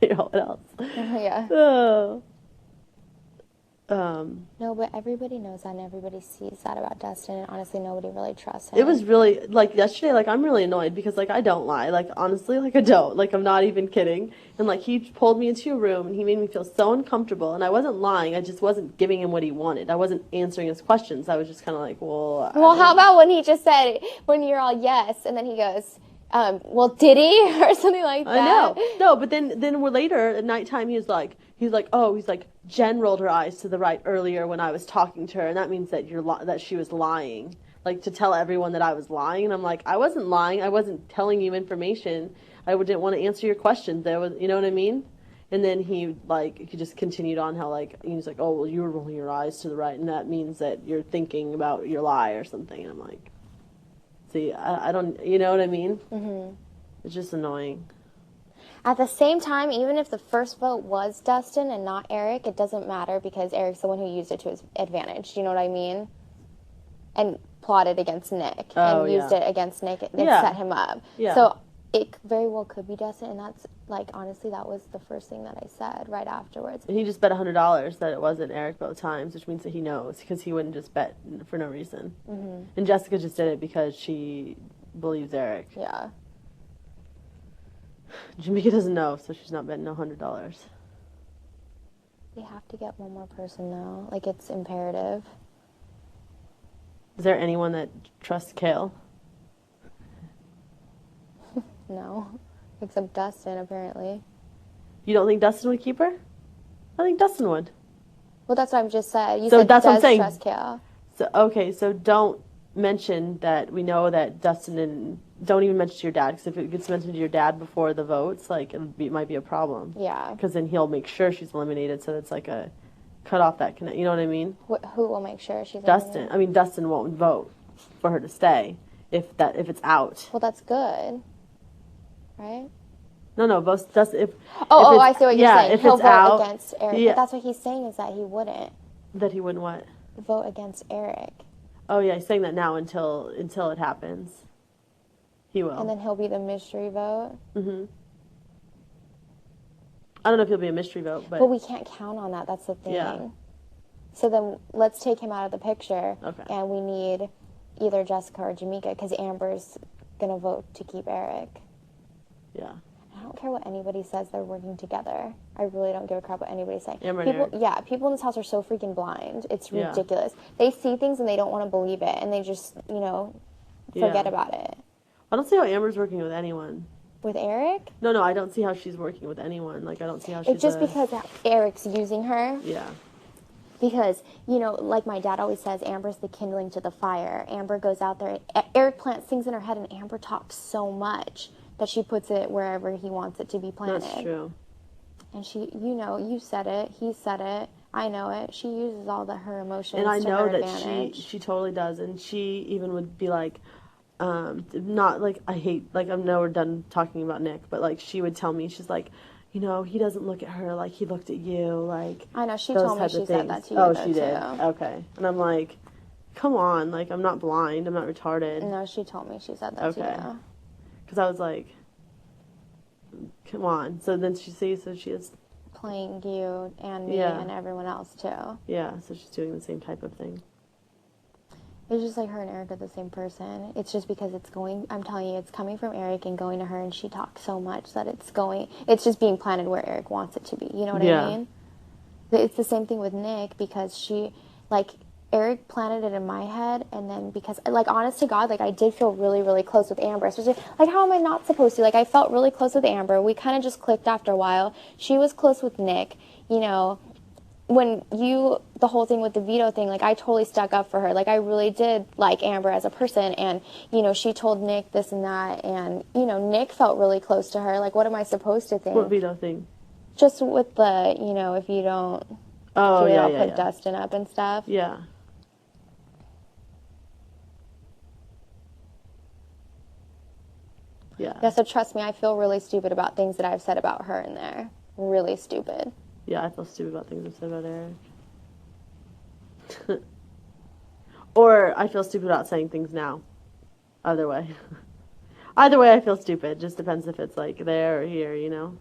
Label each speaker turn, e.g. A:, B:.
A: You know what else?
B: Yeah.
A: Oh.
B: No, but everybody knows that and everybody sees that about Dustin, and honestly, nobody really trusts
A: It was
B: him.
A: really, like, yesterday, like, I'm really annoyed because, like, I don't lie. Like, honestly, like, I don't. Like, I'm not even kidding. And, like, he pulled me into a room and he made me feel so uncomfortable. And I wasn't lying. I just wasn't giving him what he wanted. I wasn't answering his questions. I was just kind of like, well, I
B: Well, how
A: don't.
B: about when he just said, when you're all yes, and then he goes, well, did he? Or something like
A: I
B: that.
A: know. No, but then we're later at nighttime. He's like, Jen rolled her eyes to the right earlier when I was talking to her, and that means that that she was lying. Like to tell everyone that I was lying, and I'm like, I wasn't lying. I wasn't telling you information. I didn't want to answer your questions. There was, you know what I mean? And then he just continued on how like he was like, oh well, you were rolling your eyes to the right, and that means that you're thinking about your lie or something. And I'm like, see, I don't, you know what I mean?
B: Mm-hmm.
A: It's just annoying.
B: At the same time, even if the first vote was Dustin and not Eric, it doesn't matter because Eric's the one who used it to his advantage. Do you know what I mean? And plotted against Nick
A: Oh
B: and used
A: yeah.
B: it against Nick and
A: Yeah.
B: set him up.
A: Yeah.
B: So it very well could be Dustin, and that's like honestly, that was the first thing that I said right afterwards.
A: And he just bet $100 that it wasn't Eric both times, which means that he knows because he wouldn't just bet for no reason.
B: Mm-hmm.
A: And Jessica just did it because she believes Eric.
B: Yeah.
A: Jamaica doesn't know, so she's not betting $100.
B: We have to get one more person though. Like it's imperative.
A: Is there anyone that trusts Kale?
B: No. Except Dustin, apparently.
A: You don't think Dustin would keep her? I think Dustin would.
B: Well, that's what I've just said. You
A: So
B: said
A: that's what I'm
B: does
A: saying.
B: trust Kale.
A: So okay, so don't mention that we know that Dustin and don't even mention to your dad because if it gets mentioned to your dad before the votes, like it might be a problem.
B: Yeah.
A: Because then he'll make sure she's eliminated, so it's like a cut off that connect. You know what I mean?
B: Who will make sure she's
A: Dustin.
B: eliminated?
A: I mean, Dustin won't vote for her to stay if it's out.
B: Well, that's good. Right?
A: No, votes Dustin.
B: Oh, I see what you're saying.
A: If
B: He'll
A: it's
B: vote
A: out,
B: against Eric.
A: yeah,
B: But that's what he's saying is that he wouldn't
A: that he wouldn't what?
B: vote against Eric.
A: Oh yeah, he's saying that now until it happens. He will.
B: And then he'll be the mystery vote.
A: Mm-hmm. I don't know if he'll be a mystery vote, but
B: we can't count on that. That's the thing.
A: Yeah.
B: So then let's take him out of the picture.
A: Okay.
B: And we need either Jessica or Jamaica because Amber's going to vote to keep Eric.
A: Yeah.
B: I don't care what anybody says. They're working together. I really don't give a crap what anybody's saying.
A: Amber and
B: People,
A: Eric.
B: yeah, people in this house are so freaking blind. It's
A: Yeah.
B: ridiculous. They see things and they don't want to believe it, and they just, forget
A: Yeah.
B: about it.
A: I don't see how Amber's working with anyone.
B: With Eric,
A: No, I don't see how she's working with anyone. Like I don't see how she's.
B: it's just because Eric's using her.
A: Yeah.
B: Because, like my dad always says, Amber's the kindling to the fire. Amber goes out there. Eric plants things in her head, and Amber talks so much that she puts it wherever he wants it to be planted.
A: That's true.
B: And she, you said it. He said it. I know it. She uses all her emotions
A: And I
B: to
A: know
B: her
A: that
B: advantage.
A: she totally does, and she even would be like, not like I hate like I know we're done talking about Nick, but like she would tell me she's like, he doesn't look at her like he looked at you, like
B: I know, she
A: those
B: told me
A: types of
B: she said
A: things.
B: that to you,
A: Oh,
B: though,
A: she did.
B: too.
A: Okay, and I'm like, come on, like I'm not blind, I'm not retarded.
B: No, she told me she said that to
A: Okay.
B: you.
A: Because I was like, come on. So then she sees, so she is.
B: Playing you and me
A: Yeah.
B: and everyone else, too.
A: Yeah, so she's doing the same type of thing.
B: It's just like her and Eric are the same person. It's just because I'm telling you, it's coming from Eric and going to her, and she talks so much that it's just being planted where Eric wants it to be. You know what
A: Yeah.
B: I mean? It's the same thing with Nick because Eric planted it in my head, and then because, like, honest to God, like, I did feel really, really close with Amber. Especially, like, how am I not supposed to? Like, I felt really close with Amber. We kind of just clicked after a while. She was close with Nick, when the whole thing with the veto thing, like, I totally stuck up for her. Like, I really did like Amber as a person, and, she told Nick this and that, and, Nick felt really close to her. Like, what am I supposed to think?
A: What veto thing?
B: Just with the, if you don't,
A: Oh, yeah,
B: put
A: yeah.
B: Dustin up and stuff.
A: Yeah. Yeah.
B: Yeah, so trust me, I feel really stupid about things that I've said about her in there. Really stupid.
A: Yeah, I feel stupid about things I've said about Eric. Or I feel stupid about saying things now. Either way. Either way, I feel stupid. Just depends if it's like there or here, you know?